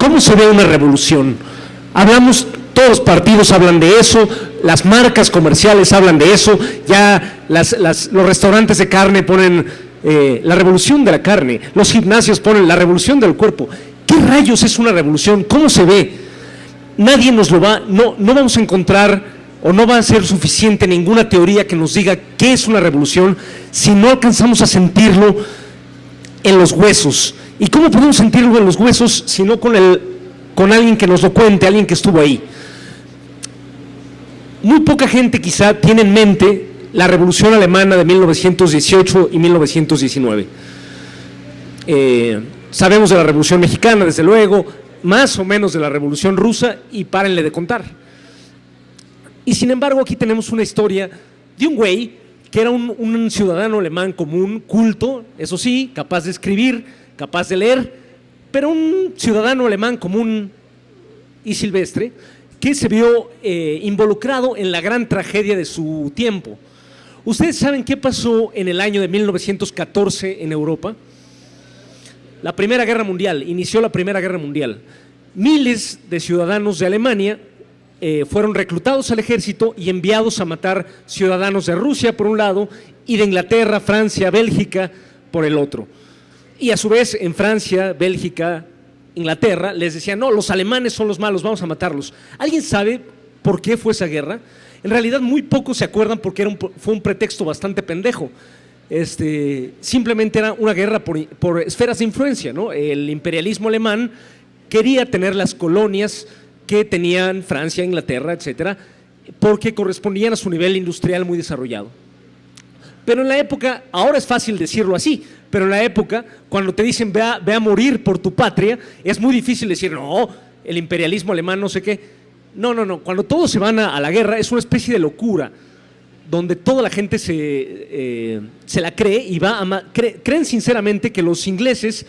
¿Cómo se ve una revolución? Hablamos, todos los partidos hablan de eso, las marcas comerciales hablan de eso, ya los restaurantes de carne ponen la revolución de la carne, los gimnasios ponen la revolución del cuerpo. ¿Qué rayos es una revolución? ¿Cómo se ve? Nadie nos lo va, no vamos a encontrar o no va a ser suficiente ninguna teoría que nos diga qué es una revolución si no alcanzamos a sentirlo en los huesos. ¿Y cómo podemos sentirlo en los huesos si no con alguien que nos lo cuente, alguien que estuvo ahí? Muy poca gente quizá tiene en mente la Revolución Alemana de 1918 y 1919. Sabemos de la Revolución Mexicana, desde luego, más o menos de la Revolución Rusa, y párenle de contar. Y sin embargo, aquí tenemos una historia de un güey que era un ciudadano alemán común, culto, eso sí, capaz de escribir, capaz de leer, pero un ciudadano alemán común y silvestre que se vio involucrado en la gran tragedia de su tiempo. ¿Ustedes saben qué pasó en el año de 1914 en Europa? La Primera Guerra Mundial, inició la Primera Guerra Mundial. Miles de ciudadanos de Alemania fueron reclutados al ejército y enviados a matar ciudadanos de Rusia por un lado y de Inglaterra, Francia, Bélgica por el otro. Y a su vez en Francia, Bélgica, Inglaterra les decían, no, los alemanes son los malos, vamos a matarlos. ¿Alguien sabe por qué fue esa guerra? En realidad muy pocos se acuerdan porque fue un pretexto bastante pendejo. Simplemente era una guerra por esferas de influencia, ¿no? El imperialismo alemán quería tener las colonias que tenían Francia, Inglaterra, etcétera, porque correspondían a su nivel industrial muy desarrollado. Pero en la época, ahora es fácil decirlo así, pero en la época, cuando te dicen ve a morir por tu patria, es muy difícil decir, no, el imperialismo alemán no sé qué. No, cuando todos se van a la guerra es una especie de locura, donde toda la gente se la cree y creen sinceramente que los ingleses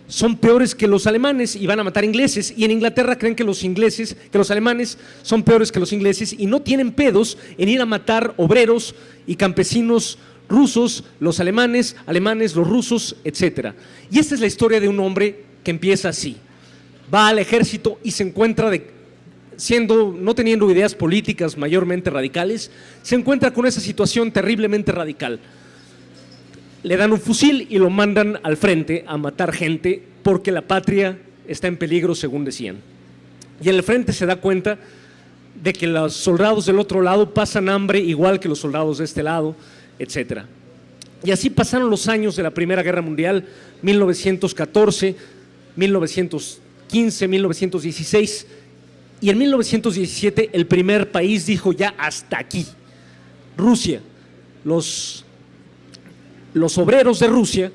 son peores que los alemanes y van a matar ingleses, y en Inglaterra creen que los alemanes son peores que los ingleses y no tienen pedos en ir a matar obreros y campesinos rusos, los alemanes, los rusos, etcétera. Y esta es la historia de un hombre que empieza así, va al ejército y se encuentra no teniendo ideas políticas mayormente radicales, se encuentra con esa situación terriblemente radical. Le dan un fusil y lo mandan al frente a matar gente porque la patria está en peligro, según decían. Y en el frente se da cuenta de que los soldados del otro lado pasan hambre igual que los soldados de este lado, etcétera. Y así pasaron los años de la Primera Guerra Mundial, 1914, 1915, 1916, y en 1917 el primer país dijo ya hasta aquí. Rusia, los obreros de Rusia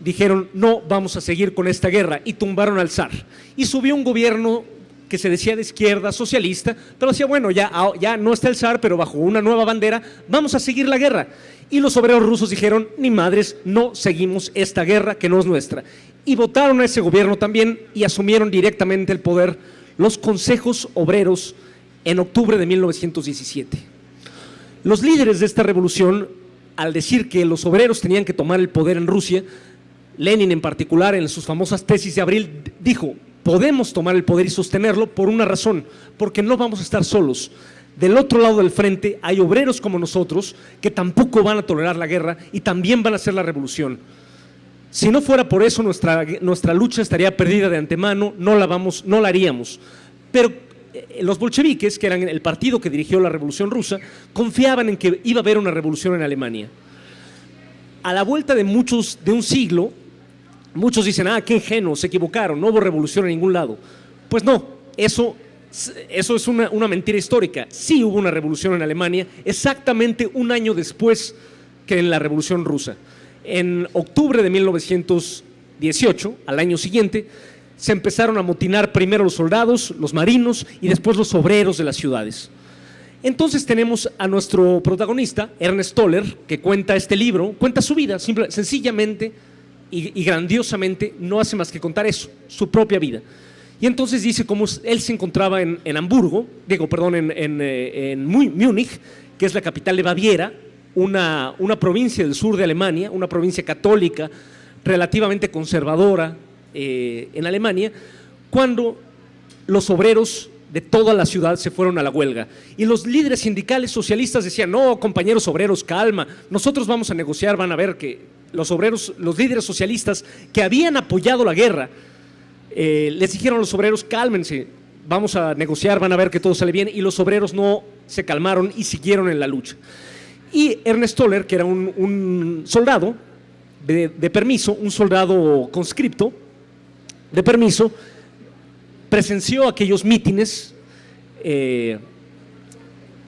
dijeron no vamos a seguir con esta guerra y tumbaron al zar. Y subió un gobierno que se decía de izquierda, socialista, pero decía bueno, ya no está el zar, pero bajo una nueva bandera vamos a seguir la guerra. Y los obreros rusos dijeron ni madres, no seguimos esta guerra que no es nuestra. Y votaron a ese gobierno también y asumieron directamente el poder los consejos obreros en octubre de 1917. Los líderes de esta revolución, al decir que los obreros tenían que tomar el poder en Rusia, Lenin en particular en sus famosas tesis de abril dijo, podemos tomar el poder y sostenerlo por una razón, porque no vamos a estar solos. Del otro lado del frente hay obreros como nosotros que tampoco van a tolerar la guerra y también van a hacer la revolución. Si no fuera por eso, nuestra lucha estaría perdida de antemano, no la haríamos. Pero los bolcheviques, que eran el partido que dirigió la Revolución Rusa, confiaban en que iba a haber una revolución en Alemania. A la vuelta de un siglo, muchos dicen, qué ingenuos, se equivocaron, no hubo revolución en ningún lado. Pues no, eso es una mentira histórica. Sí hubo una revolución en Alemania, exactamente un año después que en la Revolución Rusa. En octubre de 1918, al año siguiente, se empezaron a amotinar primero los soldados, los marinos y después los obreros de las ciudades. Entonces tenemos a nuestro protagonista, Ernst Toller, que cuenta este libro, cuenta su vida, sencillamente y grandiosamente, no hace más que contar eso, su propia vida. Y entonces dice cómo él se encontraba en Múnich, que es la capital de Baviera, una provincia del sur de Alemania, una provincia católica, relativamente conservadora en Alemania, cuando los obreros de toda la ciudad se fueron a la huelga. Y los líderes sindicales socialistas decían: no, compañeros obreros, calma, nosotros vamos a negociar. Van a ver que los obreros, los líderes socialistas que habían apoyado la guerra, les dijeron a los obreros: cálmense, vamos a negociar, van a ver que todo sale bien. Y los obreros no se calmaron y siguieron en la lucha. Y Ernest Toller, que era un soldado de permiso, un soldado conscripto de permiso, presenció aquellos mítines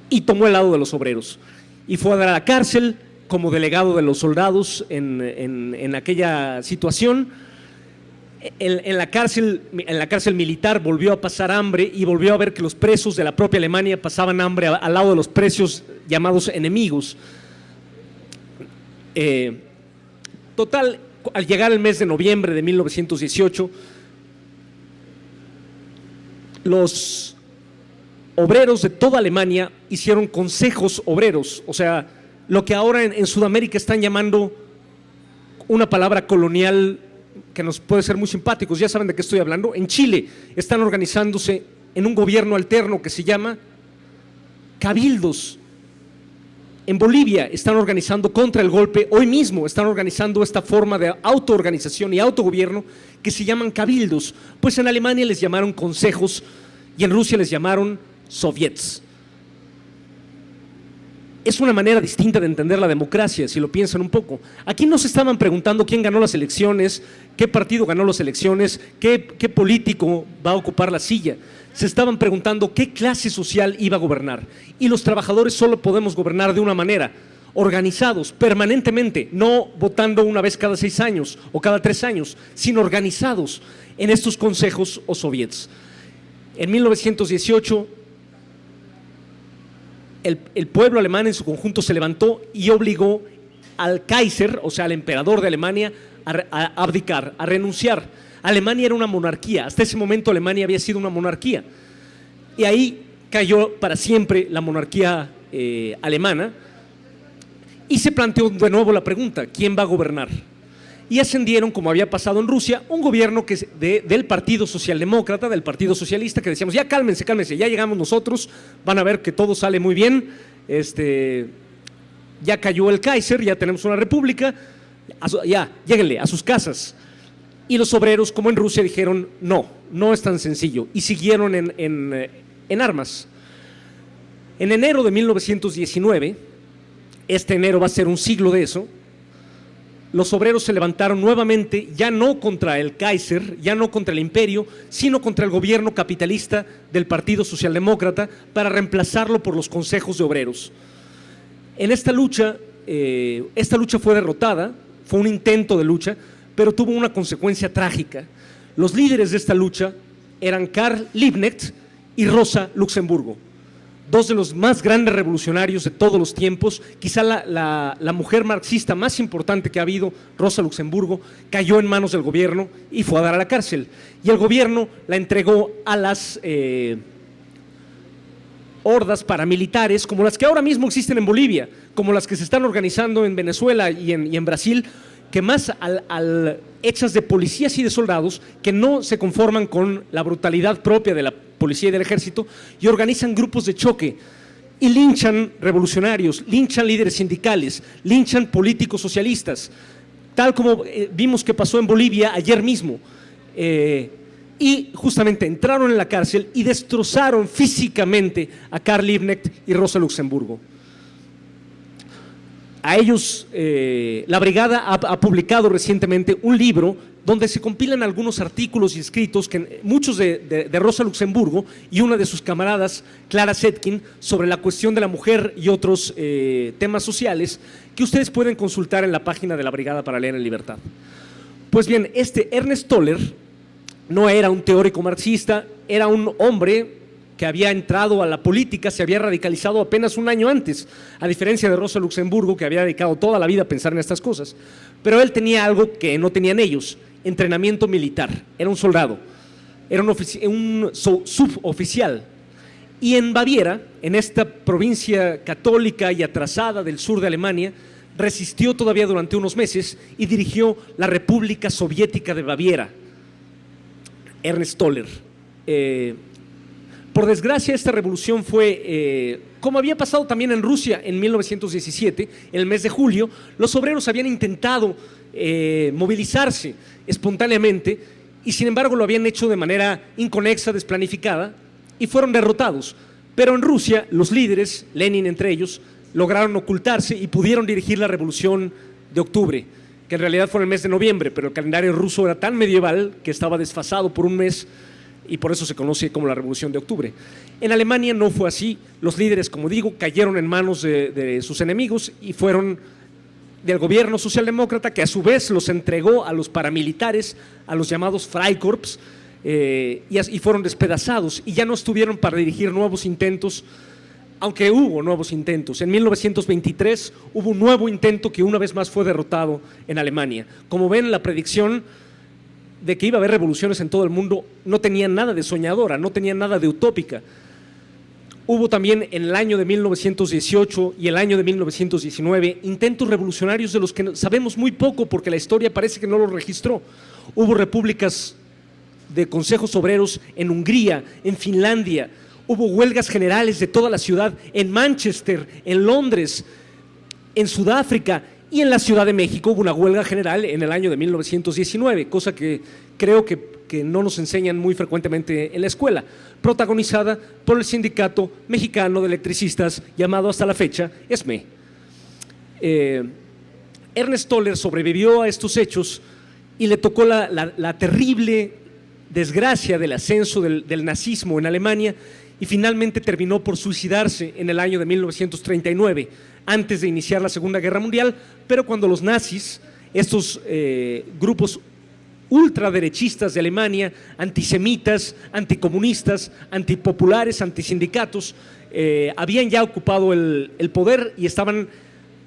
y tomó el lado de los obreros. Y fue a dar a la cárcel como delegado de los soldados en aquella situación. En la cárcel militar volvió a pasar hambre y volvió a ver que los presos de la propia Alemania pasaban hambre al lado de los presos llamados enemigos. Total, al llegar el mes de noviembre de 1918, los obreros de toda Alemania hicieron consejos obreros, o sea, lo que ahora en Sudamérica están llamando una palabra colonial que nos puede ser muy simpáticos. Ya saben de qué estoy hablando. En Chile están organizándose en un gobierno alterno que se llama cabildos. En Bolivia están organizando contra el golpe. Hoy mismo están organizando esta forma de autoorganización y autogobierno que se llaman cabildos. Pues en Alemania les llamaron consejos y en Rusia les llamaron soviets. Es una manera distinta de entender la democracia, si lo piensan un poco. Aquí no se estaban preguntando quién ganó las elecciones, qué partido ganó las elecciones, qué político va a ocupar la silla. Se estaban preguntando qué clase social iba a gobernar. Y los trabajadores solo podemos gobernar de una manera: organizados permanentemente, no votando una vez cada 6 años o cada 3 años, sino organizados en estos consejos o soviets. En 1918, el pueblo alemán en su conjunto se levantó y obligó al Kaiser, o sea, al emperador de Alemania, a abdicar, a renunciar. Alemania era una monarquía. Hasta ese momento Alemania había sido una monarquía. Y ahí cayó para siempre la monarquía alemana. Y se planteó de nuevo la pregunta: ¿quién va a gobernar? Y ascendieron, como había pasado en Rusia, un gobierno que del Partido Socialdemócrata, del Partido Socialista, que decíamos: ya cálmense, ya llegamos nosotros, van a ver que todo sale muy bien, ya cayó el Kaiser, ya tenemos una república, ya, lléguenle a sus casas. Y los obreros, como en Rusia, dijeron: no es tan sencillo, y siguieron en armas. En enero de 1919, este enero va a ser un siglo de eso, los obreros se levantaron nuevamente, ya no contra el Kaiser, ya no contra el imperio, sino contra el gobierno capitalista del Partido Socialdemócrata, para reemplazarlo por los consejos de obreros. En esta lucha fue derrotada, fue un intento de lucha, pero tuvo una consecuencia trágica. Los líderes de esta lucha eran Karl Liebknecht y Rosa Luxemburgo, dos de los más grandes revolucionarios de todos los tiempos. Quizá la mujer marxista más importante que ha habido, Rosa Luxemburgo, cayó en manos del gobierno y fue a dar a la cárcel. Y el gobierno la entregó a las hordas paramilitares, como las que ahora mismo existen en Bolivia, como las que se están organizando en Venezuela y en Brasil, que más hechas de policías y de soldados que no se conforman con la brutalidad propia de la policía y del ejército, y organizan grupos de choque y linchan revolucionarios, linchan líderes sindicales, linchan políticos socialistas, tal como vimos que pasó en Bolivia ayer mismo. Y justamente entraron en la cárcel y destrozaron físicamente a Karl Liebknecht y Rosa Luxemburgo. A ellos, la brigada ha publicado recientemente un libro donde se compilan algunos artículos y escritos, muchos de Rosa Luxemburgo y una de sus camaradas, Clara Zetkin, sobre la cuestión de la mujer y otros temas sociales, que ustedes pueden consultar en la página de la Brigada para Leer en Libertad. Pues bien, Ernest Toller no era un teórico marxista, era un hombre que había entrado a la política, se había radicalizado apenas un año antes, a diferencia de Rosa Luxemburgo, que había dedicado toda la vida a pensar en estas cosas. Pero él tenía algo que no tenían ellos: entrenamiento militar. Era un soldado, era un suboficial. Y en Baviera, en esta provincia católica y atrasada del sur de Alemania, resistió todavía durante unos meses y dirigió la República Soviética de Baviera. Ernest Toller. Por desgracia, esta revolución fue, como había pasado también en Rusia en 1917, en el mes de julio, los obreros habían intentado movilizarse espontáneamente y sin embargo lo habían hecho de manera inconexa, desplanificada y fueron derrotados. Pero en Rusia los líderes, Lenin entre ellos, lograron ocultarse y pudieron dirigir la revolución de octubre, que en realidad fue en el mes de noviembre, pero el calendario ruso era tan medieval que estaba desfasado por un mes y por eso se conoce como la Revolución de Octubre. En Alemania no fue así, los líderes, como digo, cayeron en manos de sus enemigos y fueron del gobierno socialdemócrata, que a su vez los entregó a los paramilitares, a los llamados Freikorps, y fueron despedazados y ya no estuvieron para dirigir nuevos intentos, aunque hubo nuevos intentos. En 1923 hubo un nuevo intento que una vez más fue derrotado en Alemania. Como ven, la predicción de que iba a haber revoluciones en todo el mundo no tenía nada de soñadora, no tenía nada de utópica. Hubo también en el año de 1918 y el año de 1919 intentos revolucionarios de los que sabemos muy poco porque la historia parece que no los registró. Hubo repúblicas de consejos obreros en Hungría, en Finlandia, hubo huelgas generales de toda la ciudad, en Manchester, en Londres, en Sudáfrica y en la Ciudad de México hubo una huelga general en el año de 1919, cosa que creo que no nos enseñan muy frecuentemente en la escuela, protagonizada por el Sindicato Mexicano de Electricistas, llamado hasta la fecha SME. Ernst Toller sobrevivió a estos hechos y le tocó la terrible desgracia del ascenso del nazismo en Alemania y finalmente terminó por suicidarse en el año de 1939, antes de iniciar la Segunda Guerra Mundial, pero cuando los nazis, estos grupos ultraderechistas de Alemania, antisemitas, anticomunistas, antipopulares, antisindicatos, habían ya ocupado el poder y estaban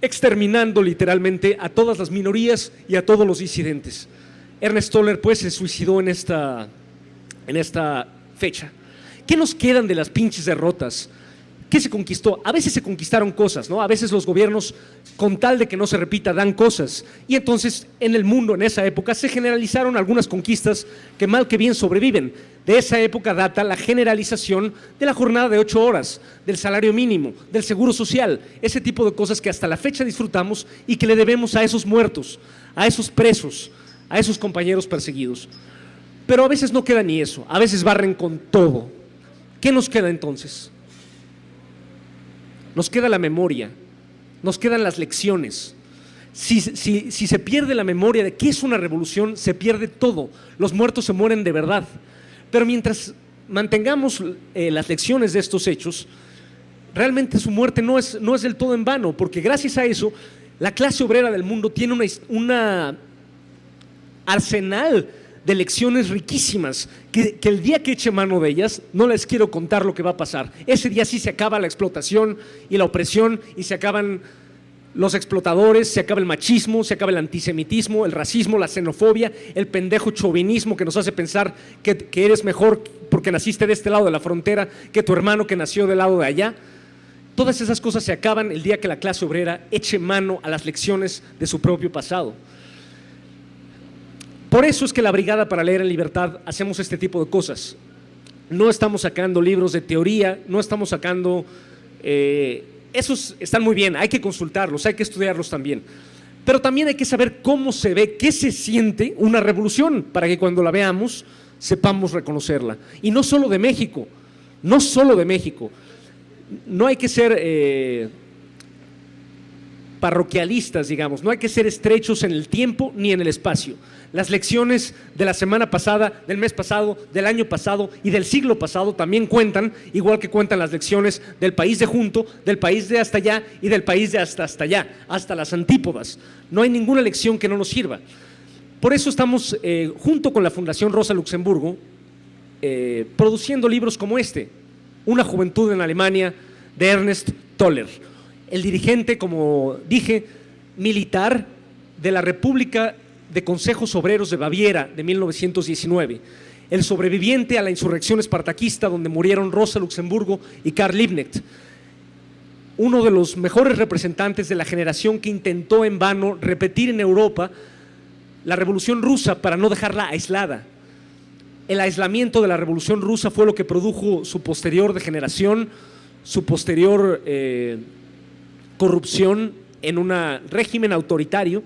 exterminando literalmente a todas las minorías y a todos los disidentes. Ernst Toller pues se suicidó en esta fecha. ¿Qué nos quedan de las pinches derrotas? ¿Qué se conquistó? A veces se conquistaron cosas, ¿no? A veces los gobiernos, con tal de que no se repita, dan cosas. Y entonces en el mundo, en esa época, se generalizaron algunas conquistas que mal que bien sobreviven. De esa época data la generalización de la jornada de 8 horas, del salario mínimo, del seguro social, ese tipo de cosas que hasta la fecha disfrutamos y que le debemos a esos muertos, a esos presos, a esos compañeros perseguidos. Pero a veces no queda ni eso, a veces barren con todo. ¿Qué nos queda entonces? Nos queda la memoria, nos quedan las lecciones. Si se pierde la memoria de qué es una revolución, se pierde todo. Los muertos se mueren de verdad. Pero mientras mantengamos las lecciones de estos hechos, realmente su muerte no es del todo en vano, porque gracias a eso, la clase obrera del mundo tiene una arsenal de lecciones riquísimas, que el día que eche mano de ellas, no les quiero contar lo que va a pasar. Ese día sí se acaba la explotación y la opresión y se acaban los explotadores, se acaba el machismo, se acaba el antisemitismo, el racismo, la xenofobia, el pendejo chauvinismo que nos hace pensar que eres mejor porque naciste de este lado de la frontera que tu hermano que nació del lado de allá. Todas esas cosas se acaban el día que la clase obrera eche mano a las lecciones de su propio pasado. Por eso es que la Brigada para Leer en Libertad hacemos este tipo de cosas. No estamos sacando libros de teoría, no estamos sacando… esos están muy bien, hay que consultarlos, hay que estudiarlos también. Pero también hay que saber cómo se ve, qué se siente una revolución, para que cuando la veamos sepamos reconocerla. Y no solo de México, no solo de México. No hay que ser parroquialistas, digamos, no hay que ser estrechos en el tiempo ni en el espacio. Las lecciones de la semana pasada, del mes pasado, del año pasado y del siglo pasado también cuentan, igual que cuentan las lecciones del país de junto, del país de hasta allá y del país de hasta allá, hasta las antípodas. No hay ninguna lección que no nos sirva. Por eso estamos, junto con la Fundación Rosa Luxemburgo, produciendo libros como este, Una juventud en Alemania, de Ernst Toller. El dirigente, como dije, militar de la República de Consejos Obreros de Baviera de 1919, el sobreviviente a la insurrección espartaquista donde murieron Rosa Luxemburgo y Karl Liebknecht, uno de los mejores representantes de la generación que intentó en vano repetir en Europa la Revolución Rusa para no dejarla aislada. El aislamiento de la Revolución Rusa fue lo que produjo su posterior degeneración, su posterior corrupción en un régimen autoritario.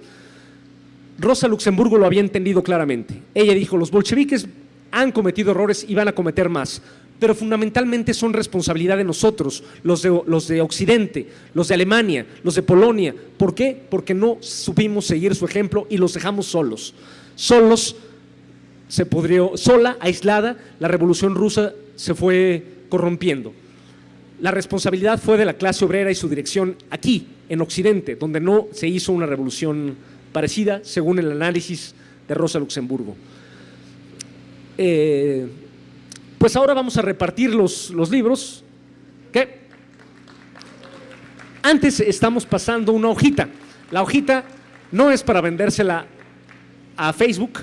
Rosa Luxemburgo lo había entendido claramente. Ella dijo: los bolcheviques han cometido errores y van a cometer más, pero fundamentalmente son responsabilidad de nosotros, los de Occidente, los de Alemania, los de Polonia. ¿Por qué? Porque no supimos seguir su ejemplo y los dejamos solos. Sola, aislada, la Revolución Rusa se fue corrompiendo. La responsabilidad fue de la clase obrera y su dirección aquí, en Occidente, donde no se hizo una revolución parecida, según el análisis de Rosa Luxemburgo. Pues ahora vamos a repartir los libros. ¿Qué? Antes estamos pasando una hojita. La hojita no es para vendérsela a Facebook,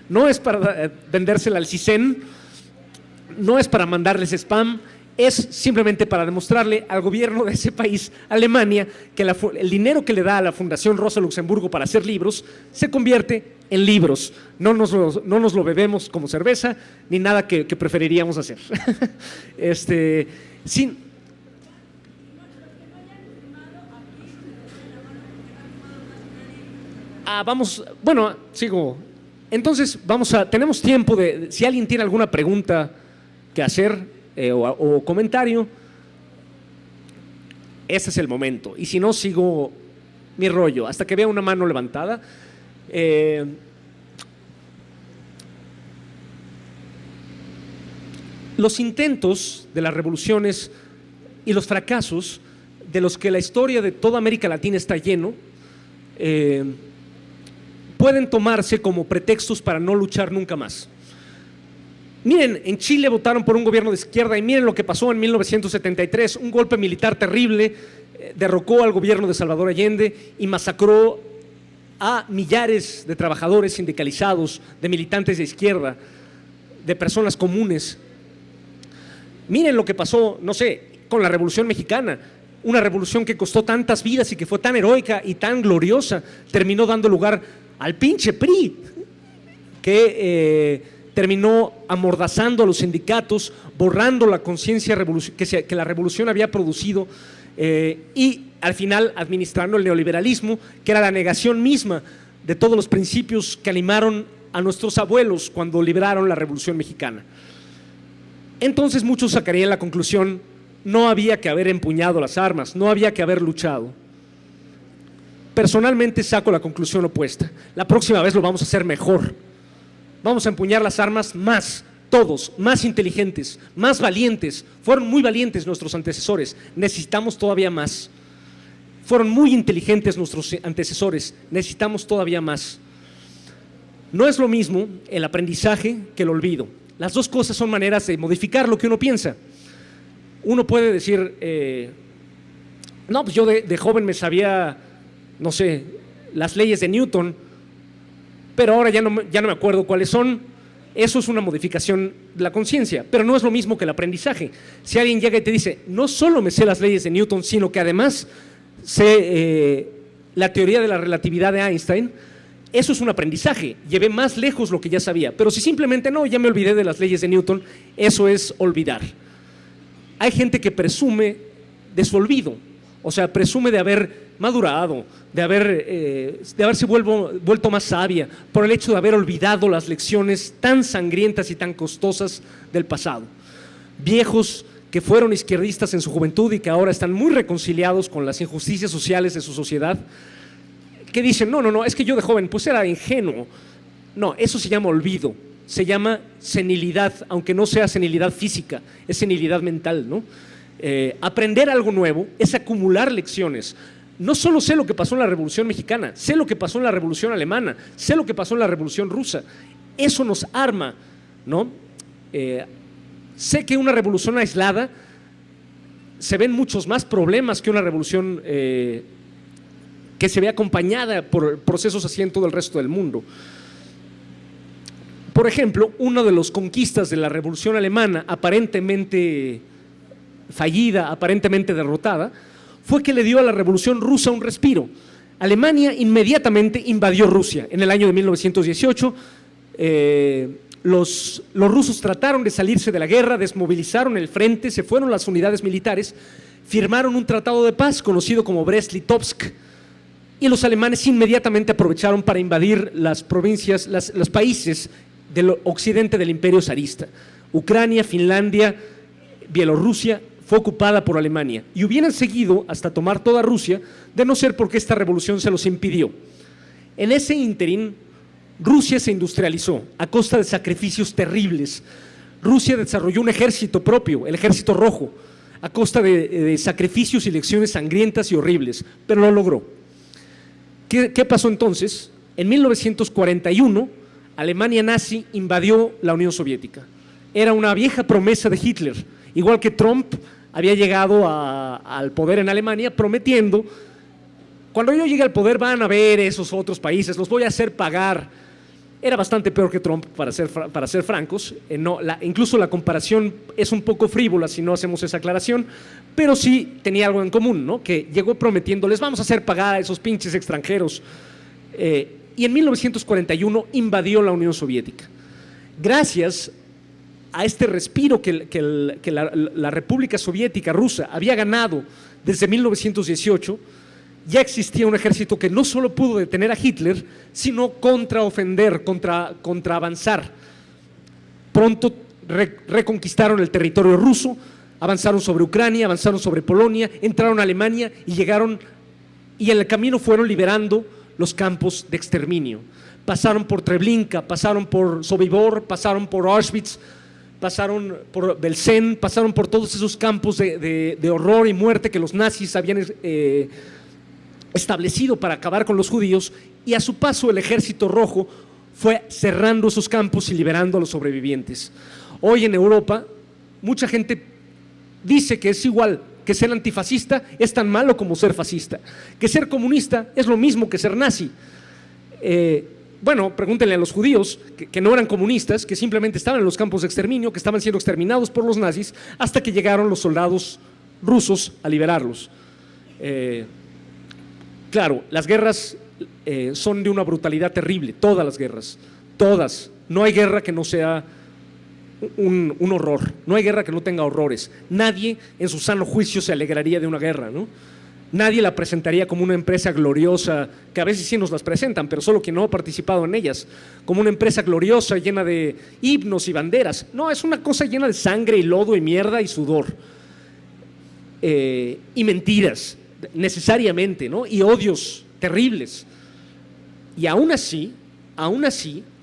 no es para vendérsela al CISEN, no es para mandarles spam, es simplemente para demostrarle al gobierno de ese país, Alemania, que el dinero que le da a la Fundación Rosa Luxemburgo para hacer libros se convierte en libros. No nos lo bebemos como cerveza ni nada que preferiríamos hacer. Sigo. Entonces tenemos tiempo si alguien tiene alguna pregunta que hacer o comentario, ese es el momento. Y si no, sigo mi rollo hasta que vea una mano levantada. Los intentos de las revoluciones y los fracasos de los que la historia de toda América Latina está lleno, pueden tomarse como pretextos para no luchar nunca más. Miren, en Chile votaron por un gobierno de izquierda y miren lo que pasó en 1973, un golpe militar terrible, derrocó al gobierno de Salvador Allende y masacró a millares de trabajadores sindicalizados, de militantes de izquierda, de personas comunes. Miren lo que pasó, no sé, con la Revolución Mexicana, una revolución que costó tantas vidas y que fue tan heroica y tan gloriosa, terminó dando lugar al pinche PRI, que terminó amordazando a los sindicatos, borrando la conciencia que la revolución había producido y al final administrando el neoliberalismo, que era la negación misma de todos los principios que animaron a nuestros abuelos cuando libraron la Revolución Mexicana. Entonces muchos sacarían la conclusión: no había que haber empuñado las armas, no había que haber luchado. Personalmente saco la conclusión opuesta. La próxima vez lo vamos a hacer mejor. Vamos a empuñar las armas más, todos, más inteligentes, más valientes. Fueron muy valientes nuestros antecesores, necesitamos todavía más. Fueron muy inteligentes nuestros antecesores, necesitamos todavía más. No es lo mismo el aprendizaje que el olvido. Las dos cosas son maneras de modificar lo que uno piensa. Uno puede decir, no, pues yo de joven me sabía, no sé, las leyes de Newton, pero ahora ya no me acuerdo cuáles son. Eso es una modificación de la conciencia, pero no es lo mismo que el aprendizaje. Si alguien llega y te dice: no solo me sé las leyes de Newton, sino que además sé la teoría de la relatividad de Einstein, eso es un aprendizaje, llevé más lejos lo que ya sabía. Pero si simplemente no, ya me olvidé de las leyes de Newton, eso es olvidar. Hay gente que presume de su olvido, o sea, presume de haber madurado, de haberse vuelto más sabia por el hecho de haber olvidado las lecciones tan sangrientas y tan costosas del pasado. Viejos que fueron izquierdistas en su juventud y que ahora están muy reconciliados con las injusticias sociales de su sociedad, que dicen: no, es que yo de joven pues era ingenuo. No, eso se llama olvido, se llama senilidad, aunque no sea senilidad física, es senilidad mental, ¿no? Aprender algo nuevo es acumular lecciones. No solo sé lo que pasó en la Revolución Mexicana, sé lo que pasó en la Revolución Alemana, sé lo que pasó en la Revolución Rusa. Eso nos arma, ¿no? Sé que una revolución aislada se ven muchos más problemas que una revolución que se ve acompañada por procesos así en todo el resto del mundo. Por ejemplo, una de las conquistas de la Revolución Alemana, aparentemente fallida, aparentemente derrotada, fue que le dio a la Revolución Rusa un respiro. Alemania inmediatamente invadió Rusia en el año de 1918, los rusos trataron de salirse de la guerra, desmovilizaron el frente, se fueron las unidades militares, firmaron un tratado de paz conocido como Brest-Litovsk, y los alemanes inmediatamente aprovecharon para invadir las provincias, los países del occidente del imperio zarista. Ucrania, Finlandia, Bielorrusia fue ocupada por Alemania y hubieran seguido hasta tomar toda Rusia, de no ser porque esta revolución se los impidió. En ese ínterin, Rusia se industrializó a costa de sacrificios terribles. Rusia desarrolló un ejército propio, el Ejército Rojo, a costa de sacrificios y lecciones sangrientas y horribles, pero lo logró. ¿Qué pasó entonces? En 1941, Alemania nazi invadió la Unión Soviética. Era una vieja promesa de Hitler, igual que Trump había llegado al poder en Alemania prometiendo: cuando yo llegue al poder van a ver esos otros países, los voy a hacer pagar. Era bastante peor que Trump, para ser francos. Incluso la comparación es un poco frívola si no hacemos esa aclaración, pero sí tenía algo en común, ¿no? Que llegó prometiendo: les vamos a hacer pagar a esos pinches extranjeros. Y en 1941 invadió la Unión Soviética. Gracias a este respiro que la República Soviética rusa había ganado desde 1918, ya existía un ejército que no solo pudo detener a Hitler, sino contraofender, contraavanzar. Pronto reconquistaron el territorio ruso, avanzaron sobre Ucrania, avanzaron sobre Polonia, entraron a Alemania y en el camino fueron liberando los campos de exterminio. Pasaron por Treblinka, pasaron por Sobibor, pasaron por Auschwitz, pasaron por Belsen, pasaron por todos esos campos de horror y muerte que los nazis habían establecido para acabar con los judíos, y a su paso el Ejército Rojo fue cerrando esos campos y liberando a los sobrevivientes. Hoy en Europa mucha gente dice que es igual, que ser antifascista es tan malo como ser fascista, que ser comunista es lo mismo que ser nazi. Bueno, pregúntenle a los judíos que no eran comunistas, que simplemente estaban en los campos de exterminio, que estaban siendo exterminados por los nazis, hasta que llegaron los soldados rusos a liberarlos. Claro, las guerras son de una brutalidad terrible, todas las guerras, todas. No hay guerra que no sea un horror, no hay guerra que no tenga horrores. Nadie en su sano juicio se alegraría de una guerra, ¿no? Nadie la presentaría como una empresa gloriosa, que a veces sí nos las presentan, pero solo quien no ha participado en ellas, como una empresa gloriosa llena de himnos y banderas. No, es una cosa llena de sangre y lodo y mierda y sudor y mentiras, necesariamente, ¿no? Y odios terribles. Y aún así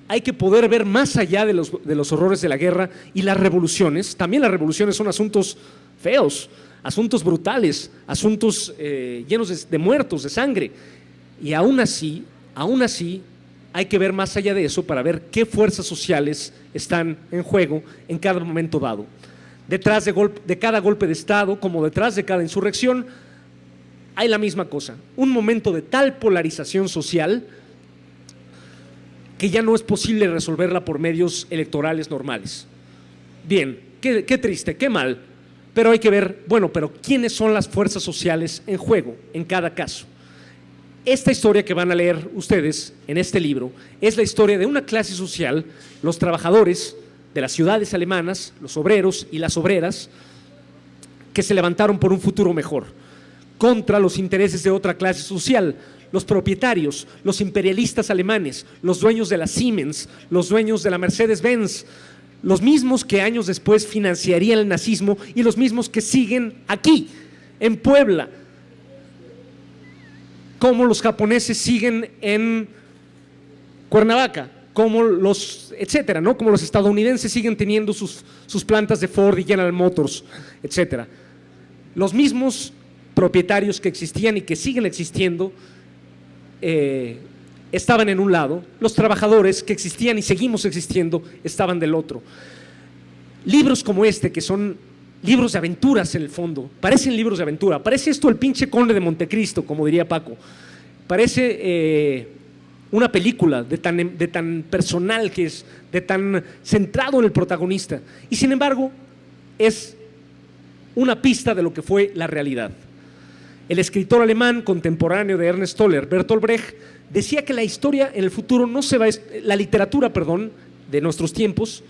hay que poder ver más allá de los horrores de la guerra y las revoluciones. También las revoluciones son asuntos feos, asuntos brutales, asuntos llenos de muertos, de sangre. Y aún así hay que ver más allá de eso para ver qué fuerzas sociales están en juego en cada momento dado. Detrás de cada golpe de Estado, como detrás de cada insurrección, hay la misma cosa, un momento de tal polarización social que ya no es posible resolverla por medios electorales normales. Bien, qué triste, qué mal, pero hay que ver, bueno, pero ¿quiénes son las fuerzas sociales en juego en cada caso? Esta historia que van a leer ustedes en este libro es la historia de una clase social, los trabajadores de las ciudades alemanas, los obreros y las obreras, que se levantaron por un futuro mejor, contra los intereses de otra clase social, los propietarios, los imperialistas alemanes, los dueños de la Siemens, los dueños de la Mercedes-Benz, los mismos que años después financiarían el nazismo y los mismos que siguen aquí, en Puebla, como los japoneses siguen en Cuernavaca, como etcétera, ¿no? Como los estadounidenses siguen teniendo sus plantas de Ford y General Motors, etcétera. Los mismos propietarios que existían y que siguen existiendo estaban en un lado, los trabajadores que existían y seguimos existiendo estaban del otro. Libros como este, que son libros de aventuras en el fondo, parecen libros de aventura, parece esto el pinche Conde de Montecristo, como diría Paco, parece una película de tan personal que es, de tan centrado en el protagonista, y sin embargo es una pista de lo que fue la realidad. El escritor alemán contemporáneo de Ernst Toller, Bertolt Brecht, decía que la literatura de nuestros tiempos,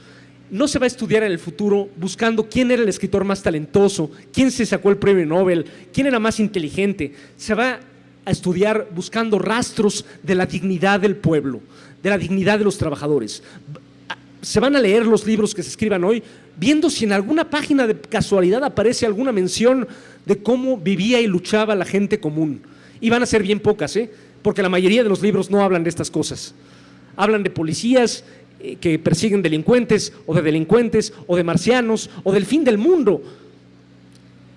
no se va a estudiar en el futuro buscando quién era el escritor más talentoso, quién se sacó el premio Nobel, quién era más inteligente. Se va a estudiar buscando rastros de la dignidad del pueblo, de la dignidad de los trabajadores. Se van a leer los libros que se escriban hoy, viendo si en alguna página de casualidad aparece alguna mención de cómo vivía y luchaba la gente común. Y van a ser bien pocas, porque la mayoría de los libros no hablan de estas cosas. Hablan de policías que persiguen delincuentes, o de marcianos, o del fin del mundo.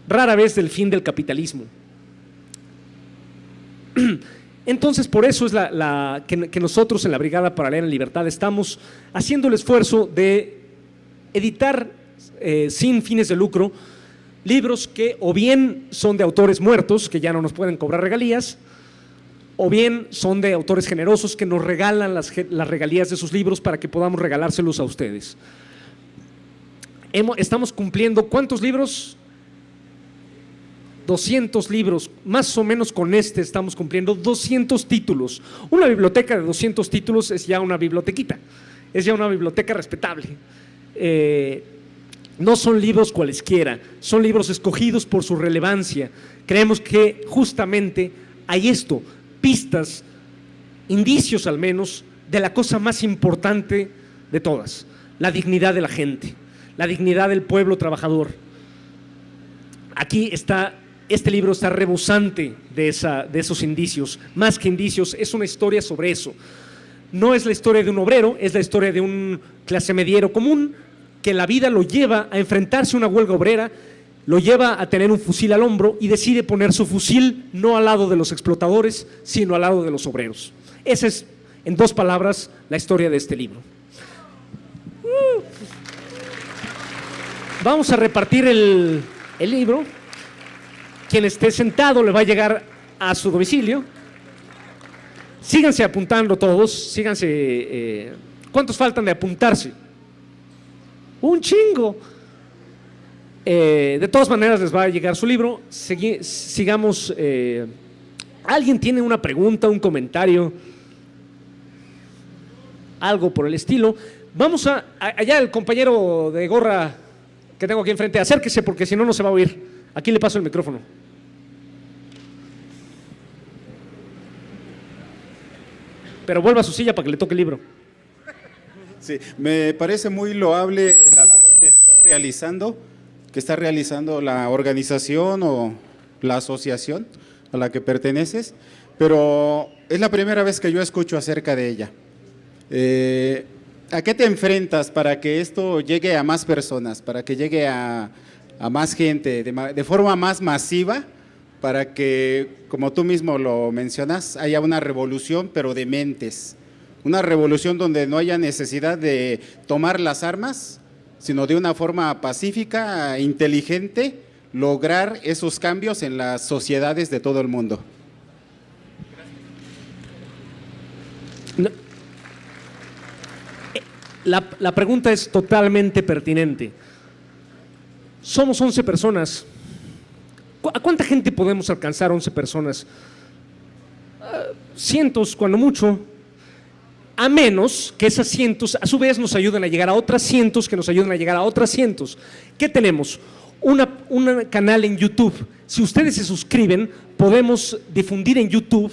Rara vez del fin del capitalismo. Entonces, por eso es que nosotros en la Brigada Paralela en Libertad estamos haciendo el esfuerzo de editar sin fines de lucro libros que o bien son de autores muertos, que ya no nos pueden cobrar regalías, o bien son de autores generosos que nos regalan las regalías de sus libros para que podamos regalárselos a ustedes. Estamos cumpliendo, ¿cuántos libros? 200 libros, más o menos con estamos cumpliendo 200 títulos. Una biblioteca de 200 títulos es ya una bibliotequita, es ya una biblioteca respetable. No son libros cualesquiera, son libros escogidos por su relevancia. Creemos que justamente hay esto, pistas, indicios al menos, de la cosa más importante de todas, la dignidad de la gente, la dignidad del pueblo trabajador. Aquí está, este libro está rebosante de esos indicios, más que indicios, es una historia sobre eso. No es la historia de un obrero, es la historia de un clase mediero común que la vida lo lleva a enfrentarse a una huelga obrera, lo lleva a tener un fusil al hombro y decide poner su fusil no al lado de los explotadores, sino al lado de los obreros. Esa es, en 2 palabras, la historia de este libro. Vamos a repartir el libro. Quien esté sentado le va a llegar a su domicilio. Síganse apuntando todos, síganse. ¿Cuántos faltan de apuntarse? Un chingo. De todas maneras les va a llegar su libro. Sigamos. ¿Alguien tiene una pregunta, un comentario? Algo por el estilo. Vamos allá el compañero de gorra que tengo aquí enfrente, acérquese porque si no, no se va a oír. Aquí le paso el micrófono. Pero vuelva a su silla para que le toque el libro. Sí, me parece muy loable la labor que está realizando la organización o la asociación a la que perteneces, pero es la primera vez que yo escucho acerca de ella. ¿A qué te enfrentas para que esto llegue a más personas, para que llegue a más gente, de forma más masiva, para que, como tú mismo lo mencionas, haya una revolución, pero de mentes? Una revolución donde no haya necesidad de tomar las armas, sino de una forma pacífica, inteligente, lograr esos cambios en las sociedades de todo el mundo. No. La pregunta es totalmente pertinente. Somos 11 personas. ¿A cuánta gente podemos alcanzar 11 personas? Cientos, cuando mucho. A menos que esas cientos a su vez nos ayuden a llegar a otras cientos, que nos ayuden a llegar a otras cientos. ¿Qué tenemos? Un canal en YouTube. Si ustedes se suscriben, podemos difundir en YouTube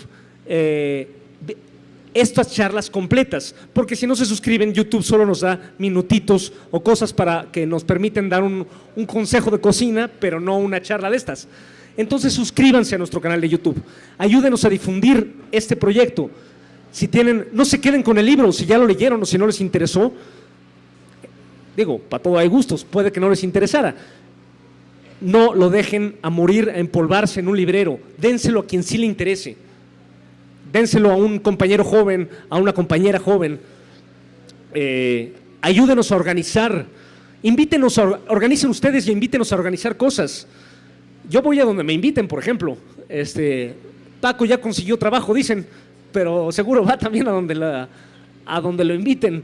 estas charlas completas, porque si no se suscriben, YouTube solo nos da minutitos o cosas para que nos permiten dar un consejo de cocina, pero no una charla de estas. Entonces suscríbanse a nuestro canal de YouTube, ayúdenos a difundir este proyecto. Si tienen, no se queden con el libro, si ya lo leyeron o si no les interesó, digo, para todo hay gustos, puede que no les interesara. No lo dejen a morir, a empolvarse en un librero, dénselo a quien sí le interese. Dénselo a un compañero joven, a una compañera joven. Ayúdenos a organizar. Organicen ustedes y invítenos a organizar cosas. Yo voy a donde me inviten, por ejemplo. Paco ya consiguió trabajo, dicen, pero seguro va también a donde lo inviten.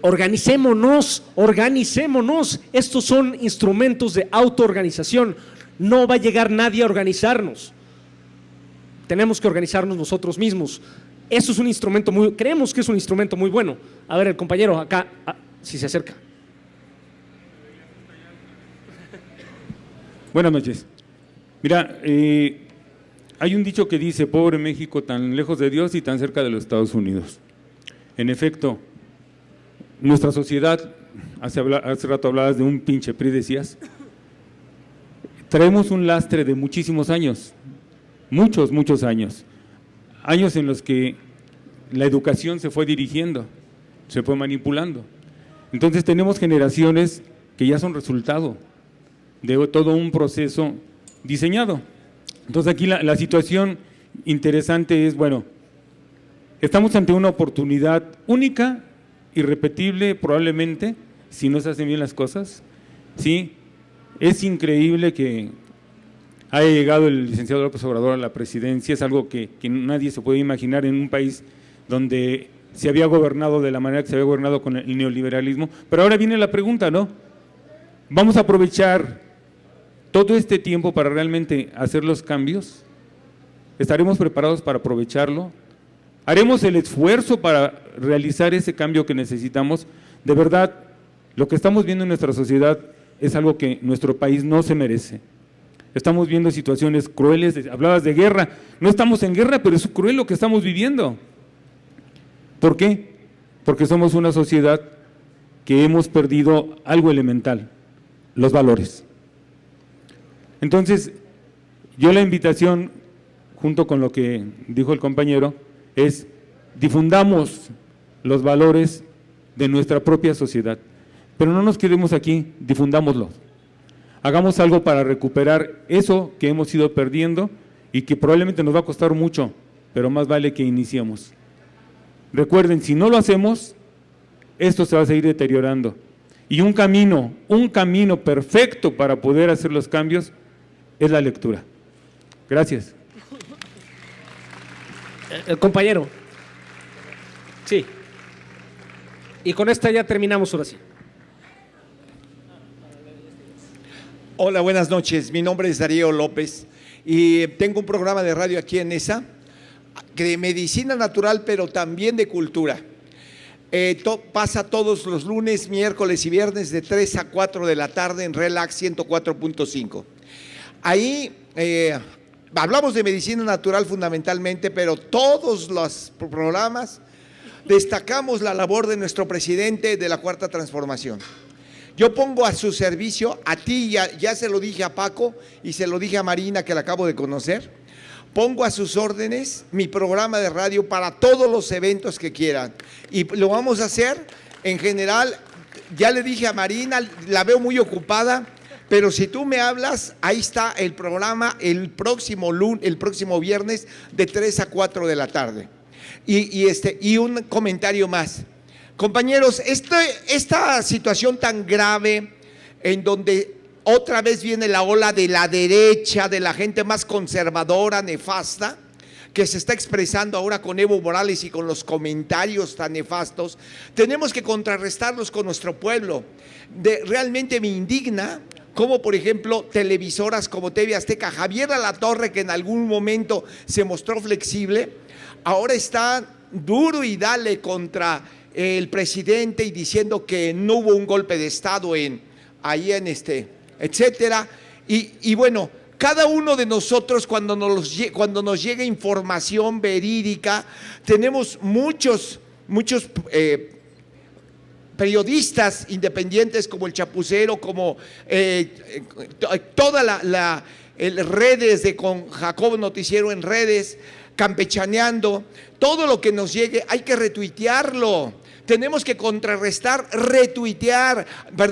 Organicémonos. Estos son instrumentos de autoorganización. No va a llegar nadie a organizarnos. Tenemos que organizarnos nosotros mismos. Eso es un instrumento creemos que es un instrumento muy bueno. A ver, el compañero acá, si se acerca. Buenas noches. Mira, hay un dicho que dice, pobre México, tan lejos de Dios y tan cerca de los Estados Unidos. En efecto, nuestra sociedad, hace rato hablabas de un pinche PRI, decías, traemos un lastre de muchísimos años, muchos años en los que la educación se fue dirigiendo, se fue manipulando. Entonces tenemos generaciones que ya son resultado de todo un proceso diseñado. Entonces aquí la situación interesante es, bueno, estamos ante una oportunidad única, irrepetible probablemente, si no se hacen bien las cosas, ¿sí? Es increíble que haya llegado el licenciado López Obrador a la presidencia, es algo que nadie se puede imaginar en un país donde se había gobernado de la manera que se había gobernado con el neoliberalismo. Pero ahora viene la pregunta, ¿no? ¿Vamos a aprovechar todo este tiempo para realmente hacer los cambios? ¿Estaremos preparados para aprovecharlo? ¿Haremos el esfuerzo para realizar ese cambio que necesitamos? De verdad, lo que estamos viendo en nuestra sociedad es algo que nuestro país no se merece. Estamos viendo situaciones crueles, hablabas de guerra, no estamos en guerra, pero es cruel lo que estamos viviendo. ¿Por qué? Porque somos una sociedad que hemos perdido algo elemental, los valores. Entonces, yo la invitación, junto con lo que dijo el compañero, es difundamos los valores de nuestra propia sociedad, pero no nos quedemos aquí, difundámoslos. Hagamos algo para recuperar eso que hemos ido perdiendo y que probablemente nos va a costar mucho, pero más vale que iniciemos. Recuerden, si no lo hacemos, esto se va a seguir deteriorando. Y un camino perfecto para poder hacer los cambios es la lectura. Gracias. El compañero. Sí. Y con esta ya terminamos ahora sí. Hola, buenas noches. Mi nombre es Darío López y tengo un programa de radio aquí en ESA de medicina natural, pero también de cultura. Pasa todos los lunes, miércoles y viernes de 3 a 4 de la tarde en Relax 104.5. Ahí hablamos de medicina natural fundamentalmente, pero todos los programas destacamos la labor de nuestro presidente de la Cuarta Transformación. Yo pongo a su servicio, a ti, ya se lo dije a Paco y se lo dije a Marina, que la acabo de conocer, pongo a sus órdenes mi programa de radio para todos los eventos que quieran. Y lo vamos a hacer en general, ya le dije a Marina, la veo muy ocupada, pero si tú me hablas, ahí está el programa el próximo viernes de 3 a 4 de la tarde. Y un comentario más. Compañeros, esta situación tan grave en donde otra vez viene la ola de la derecha, de la gente más conservadora, nefasta, que se está expresando ahora con Evo Morales y con los comentarios tan nefastos, tenemos que contrarrestarlos con nuestro pueblo. Realmente me indigna como, por ejemplo, televisoras como TV Azteca, Javier Alatorre, que en algún momento se mostró flexible, ahora está duro y dale contra el presidente y diciendo que no hubo un golpe de Estado etcétera. Y bueno, cada uno de nosotros cuando nos llega información verídica, tenemos muchos periodistas independientes como El Chapucero, como toda las redes con Jacobo Noticiero en redes, campechaneando, todo lo que nos llegue hay que retuitearlo. Tenemos que contrarrestar, retuitear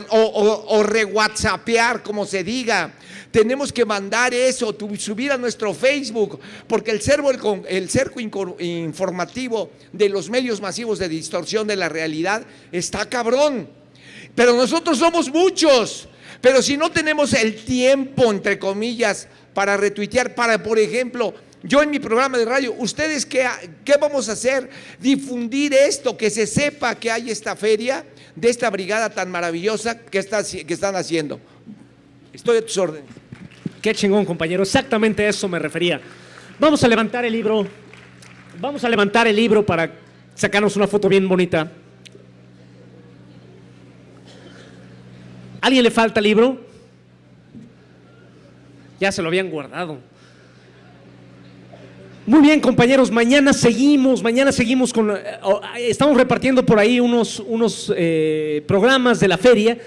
o rewhatsappear, como se diga. Tenemos que mandar eso, subir a nuestro Facebook, porque el cerco informativo de los medios masivos de distorsión de la realidad está cabrón. Pero nosotros somos muchos. Pero si no tenemos el tiempo, entre comillas, para retuitear, por ejemplo, yo en mi programa de radio, ¿ustedes qué vamos a hacer? Difundir esto, que se sepa que hay esta feria de esta brigada tan maravillosa que están haciendo. Estoy a tus órdenes. Qué chingón, compañero, exactamente a eso me refería. Vamos a levantar el libro Vamos a levantar el libro para sacarnos una foto bien bonita. ¿Alguien le falta libro? Ya se lo habían guardado. Muy bien, compañeros, mañana seguimos con, estamos repartiendo por ahí unos programas de la feria.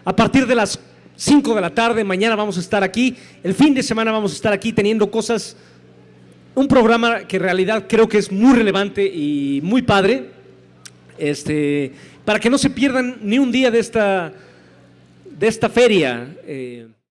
A partir de las 5 de la tarde, mañana vamos a estar aquí. El fin de semana vamos a estar aquí teniendo cosas, un programa que en realidad creo que es muy relevante y muy padre, para que no se pierdan ni un día de esta feria.